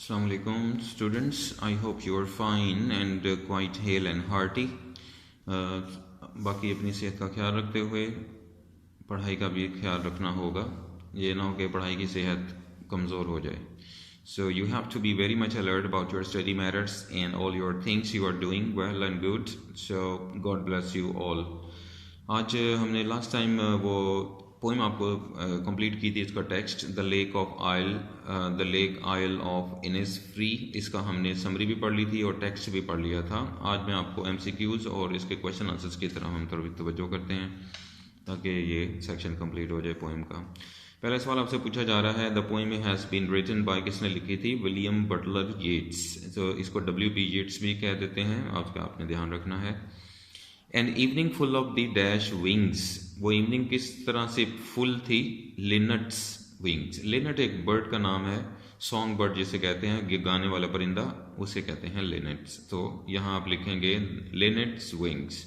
Assalamu alaikum students, I hope you are fine and quite hale and hearty. बाकी अपनी सेहत का ख्याल रखते हुए पढ़ाई का भी ख्याल रखना होगा, ये ना हो कि पढ़ाई की सेहत कमज़ोर हो जाए. So you have to be very much alert about your study matters and all your things you are doing well and good. So God bless you all. आज हमने लास्ट टाइम वो पोइम आपको कंप्लीट की थी, इसका text the lake of oil, the lake oil of Innisfree. इसका हमने summary भी पढ़ ली थी और टेक्स्ट भी पढ़ लिया था. आज मैं आपको एमसीक्यूज़ और इसके क्वेश्चन आंसर्स की तरफ हम थोड़ी तवज्जो करते हैं ताकि ये सेक्शन कंप्लीट हो जाए पोइम का. पहला सवाल आपसे पूछा जा रहा है, the poem has been written by, किसने लिखी थी? William Butler Yeats. तो इसको W.P. येट्स भी कह देते हैं, आपने ध्यान रखना है. An evening full of the dash wings, वो इवनिंग किस तरह से फुल थी? लिनट्स विंग्स. लिनट एक बर्ड का नाम है, सॉन्ग बर्ड जिसे कहते हैं, गाने वाला परिंदा, उसे कहते हैं लिनट्स. तो यहाँ आप लिखेंगे लिनट्स विंग्स.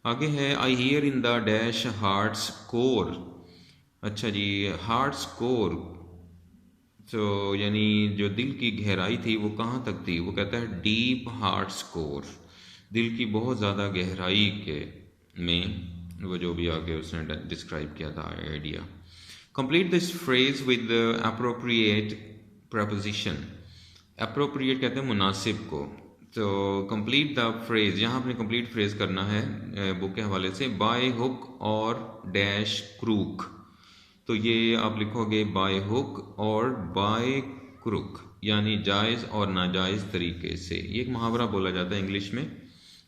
आगे है, I here in the dash hearts core. अच्छा जी, हार्ट्स कोर तो यानी जो दिल की गहराई थी वो कहाँ तक थी? वो कहता है डीप हार्ट्स कोर, दिल की बहुत ज़्यादा गहराई के में, वो जो भी आगे उसने डिस्क्राइब किया था idea. Complete this phrase with appropriate preposition. Appropriate कहते हैं मुनासिब को. तो कंप्लीट द फ्रेज, यहाँ आपने कंप्लीट फ्रेज करना है बुक के हवाले से. बाय हुक और डैश क्रूक. तो ये आप लिखोगे बाय हुक और बाय क्रूक, यानी जायज़ और नाजायज़ तरीके से. ये एक मुहावरा बोला जाता है इंग्लिश में,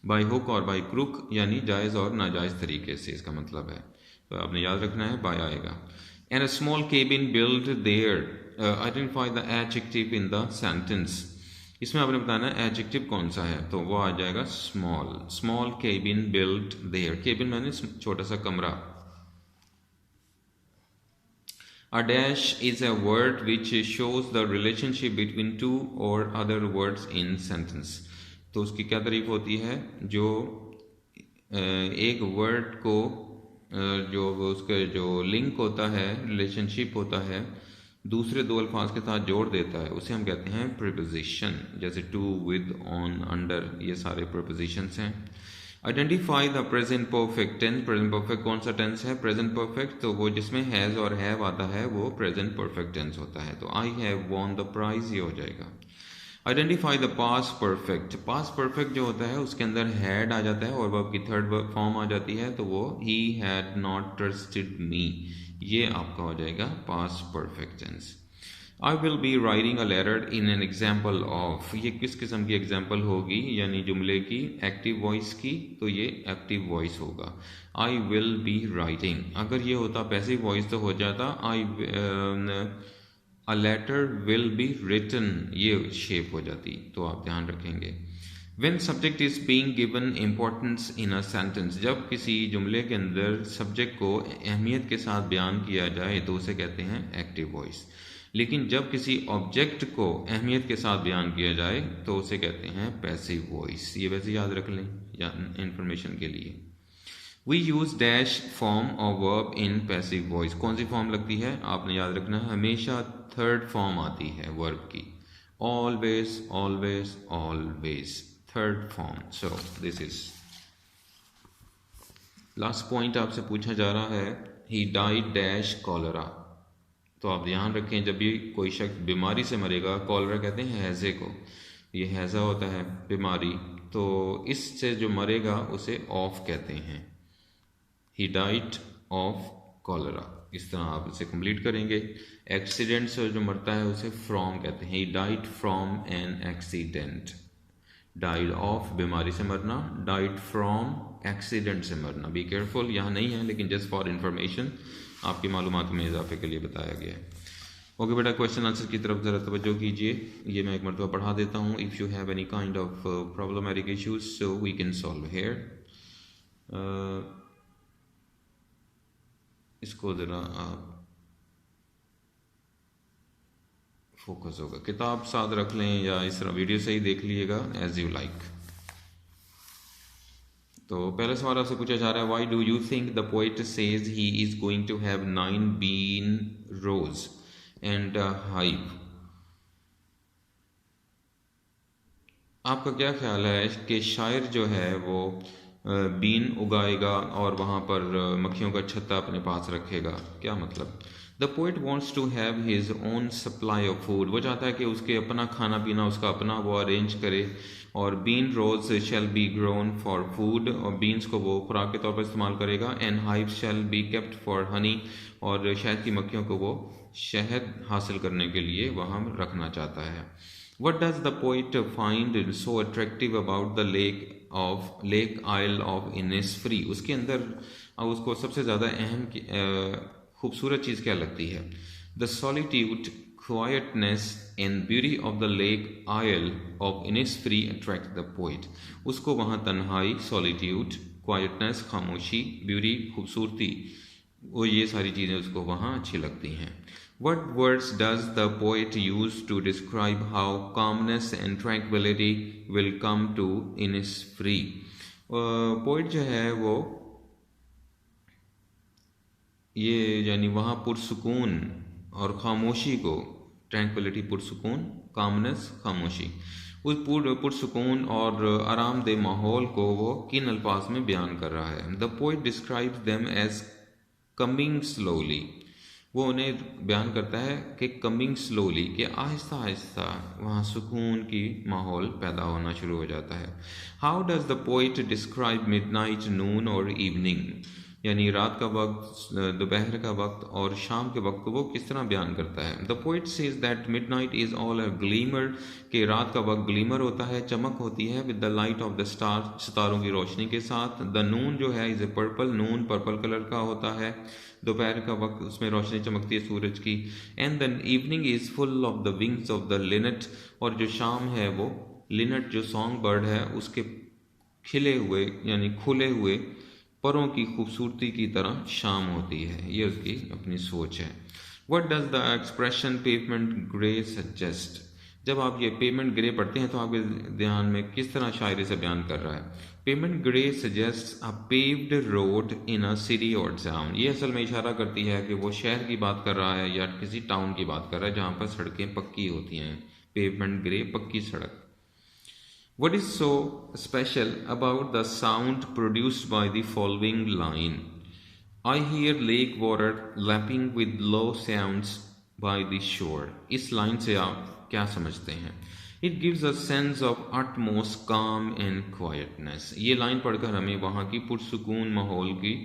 बाय हुक और बाय क्रूक, यानी जायज़ और नाजायज़ तरीके से इसका मतलब है. तो आपने याद रखना है, बाय आएगा. And a small cabin build their, identify the adjective in the sentence. इसमें आपने बताना है एडजेक्टिव कौन सा है, तो वो आ जाएगा small. Small cabin build their, cabin मैंने छोटा सा कमरा. A dash is a word which shows the relationship between two or other words in sentence. तो उसकी क्या तारीफ होती है? जो एक वर्ड को जो उसके जो लिंक होता है, रिलेशनशिप होता है, दूसरे दो अल्फाज के साथ जोड़ देता है, उसे हम कहते हैं प्रीपोजिशन. जैसे टू, विद, ऑन, अंडर, ये सारे प्रीपोजिशंस हैं. Identify the present perfect tense. Present perfect कौन सा टेंस है? Present perfect. तो वो जिसमें हैज़ और हैव आता है वो प्रेजेंट परफेक्ट टेंस होता है. तो I have won the prize, ये हो जाएगा. Identify the past perfect. Past perfect जो होता है उसके अंदर हैड आ जाता है और वर्ब की थर्ड फॉर्म आ जाती है, तो वो he had not trusted me, ये आपका हो जाएगा past perfect tense. I will be writing a letter in an example of, ये किस किस्म की एग्जाम्पल होगी? यानी जुमले की, एक्टिव वॉइस की, तो ये एक्टिव वॉइस होगा. I will be writing. अगर ये होता पैसिव वॉइस तो हो जाता I a letter will be written, ये शेप हो जाती. तो आप ध्यान रखेंगे. When subject is being given importance in a sentence, जब किसी जुमले के अंदर सब्जेक्ट को अहमियत के साथ बयान किया जाए तो उसे कहते हैं एक्टिव वॉइस. लेकिन जब किसी ऑब्जेक्ट को अहमियत के साथ बयान किया जाए तो उसे कहते हैं पैसिव वॉइस. ये वैसे याद रख लें या इंफॉर्मेशन के लिए. We use dash form of verb in passive voice. कौन सी फॉर्म लगती है? आपने याद रखना है, हमेशा थर्ड फॉर्म आती है वर्ब की. Always, always, always, third form. So this is last point. आपसे पूछा जा रहा है, ही डाइड डैश कॉलरा. तो आप ध्यान रखें, जब भी कोई शख्स बीमारी से मरेगा, कॉलरा कहते हैं हैज़े को, ये हैज़ा होता है बीमारी, तो इससे जो मरेगा उसे ऑफ कहते हैं. ही डाइड ऑफ कॉलरा, इस तरह आप इसे कंप्लीट करेंगे. एक्सीडेंट से जो मरता है उसे फ्रॉम कहते हैं. He died from an accident. Died of बीमारी से मरना, डाइड फ्रॉम एक्सीडेंट से मरना. बी केयरफुल, यहाँ नहीं है लेकिन जस्ट फॉर इंफॉर्मेशन आपकी मालूमात में इजाफे के लिए बताया गया है. ओके बेटा, क्वेश्चन आंसर की तरफ ज़रा तवज्जो कीजिए. ये मैं एक मरतबा पढ़ा देता हूँ. If you have any kind of problematic issues so we can solve here. इसको ज़रा आप फोकस होगा, किताब साथ रख लें या इस तरह वीडियो से ही देख लीजिएगा, एज यू लाइक. तो पहले सवाल आपसे पूछा जा रहा है, why do you think the poet says he is going to have 9 bean rows and hive. आपका क्या ख्याल है कि शायर जो है वो बीन उगाएगा और वहाँ पर मक्खियों का छत्ता अपने पास रखेगा, क्या मतलब? The poet wants to have his own supply of food, वो चाहता है कि उसके अपना खाना पीना उसका अपना वो अरेंज करे, और bean rows shall be grown for food, और बीन्स को वो खुराक के तौर पर इस्तेमाल करेगा, and hive shall be kept for honey, और शहद की मक्खियों को वो शहद हासिल करने के लिए वहाँ रखना चाहता है। What does the poet find so attractive about the lake Isle of Innisfree? उसके अंदर उसको सबसे ज़्यादा अहम खूबसूरत चीज़ क्या लगती है? The solitude, quietness and beauty of the lake Isle of Innisfree attract the poet. उसको वहाँ तन्हाई, solitude, quietness, खामोशी, beauty, खूबसूरती, वो ये सारी चीज़ें उसको वहाँ अच्छी लगती हैं। What words does the poet use to describe how calmness and tranquility will come to Innisfree? Poet जो है वो ये यानी वहाँ पुरसुकून और खामोशी को, ट्रैंक्विलिटी पुरसुकून, कामनेस खामोशी, उस पुरसुकून और आरामदेह माहौल को वो किन अल्फाज में बयान कर रहा है? The poet describes them as coming slowly, वो उन्हें बयान करता है कि कमिंग स्लोली, कि आहिस्ता आहिस्ता वहाँ सुकून की माहौल पैदा होना शुरू हो जाता है। How does the poet describe midnight, noon और इवनिंग, यानी रात का वक्त, दोपहर का वक्त और शाम के वक्त को वो किस तरह बयान करता है? The poet says that midnight is all a glimmer, कि रात का वक्त ग्लीमर होता है, चमक होती है, with the light of the star, सितारों की रोशनी के साथ। द नून जो है is a purple, Noon purple colour का होता है, दोपहर का वक्त उसमें रोशनी चमकती है सूरज की। And then evening is full of the wings of the linnet, और जो शाम है वो लिनेट जो सॉन्ग बर्ड है उसके खिले हुए यानी खुले हुए परों की खूबसूरती की तरह शाम होती है। ये उसकी अपनी सोच है। What does the expression pavement grey suggest, जब आप ये पेमेंट ग्रे पढ़ते हैं तो आपके ध्यान में किस तरह शायरी से बयान कर रहा है? पेमेंट ग्रे सजेस्ट अ पेव्ड रोड इन अ सिटी और टाउन, ये असल में इशारा करती है कि वो शहर की बात कर रहा है या किसी टाउन की बात कर रहा है जहाँ पर सड़कें पक्की होती हैं। पेवमेंट ग्रे, पक्की सड़क। What is so special about the sound produced by the following line? I hear lake water lapping with low sounds by the shore. इस लाइन से आप क्या समझते हैं? It gives a sense of utmost calm and quietness. ये line पढ़कर हमें वहाँ की पुरसुकून माहौल की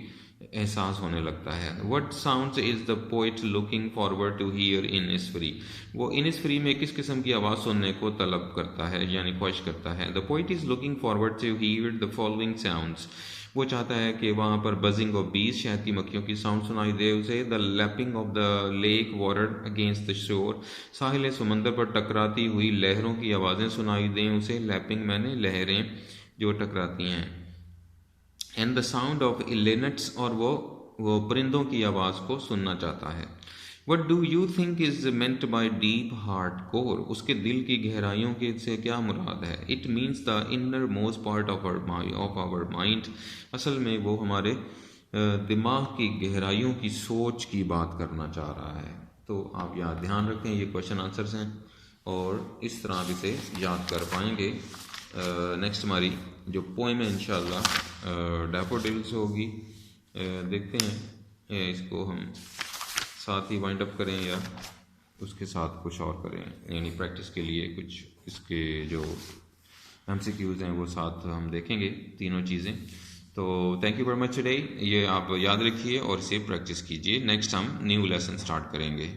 एहसास होने लगता है। What sounds is the poet looking forward to hear in Innisfree? वो Innisfree में किस किस्म की आवाज़ सुनने को तलब करता है यानी ख्वाहिश करता है? The poet is looking forward to hear the following sounds. वो चाहता है कि वहाँ पर बजिंग ऑफ बीज, शहद की मक्खियों की साउंड सुनाई दे उसे। The lapping of the lake water against the shore, साहिल समंदर पर टकराती हुई लहरों की आवाज़ें सुनाई दें उसे। लैपिंग मैंने लहरें जो टकराती हैं। And the sound of linnets, और वो परिंदों की आवाज़ को सुनना चाहता है। What do you think is meant by deep heart core, उसके दिल की गहराइयों के से क्या मुराद है? It means the inner most part of our mind, असल में वो हमारे दिमाग की गहराइयों की सोच की बात करना चाह रहा है। तो आप यहाँ ध्यान रखें, ये क्वेश्चन आंसर्स हैं और इस तरह आप इसे याद कर पाएंगे। नेक्स्ट हमारी जो पोएम है इंशाल्लाह डैफोडिल्स होगी। देखते हैं इसको हम साथ ही वाइंड अप करें या उसके साथ कुछ और करें, यानी प्रैक्टिस के लिए कुछ इसके जो MCQs हैं वो साथ हम देखेंगे तीनों चीज़ें। तो thank you very much today, ये आप याद रखिए और इसे प्रैक्टिस कीजिए। नेक्स्ट हम न्यू लेसन स्टार्ट करेंगे।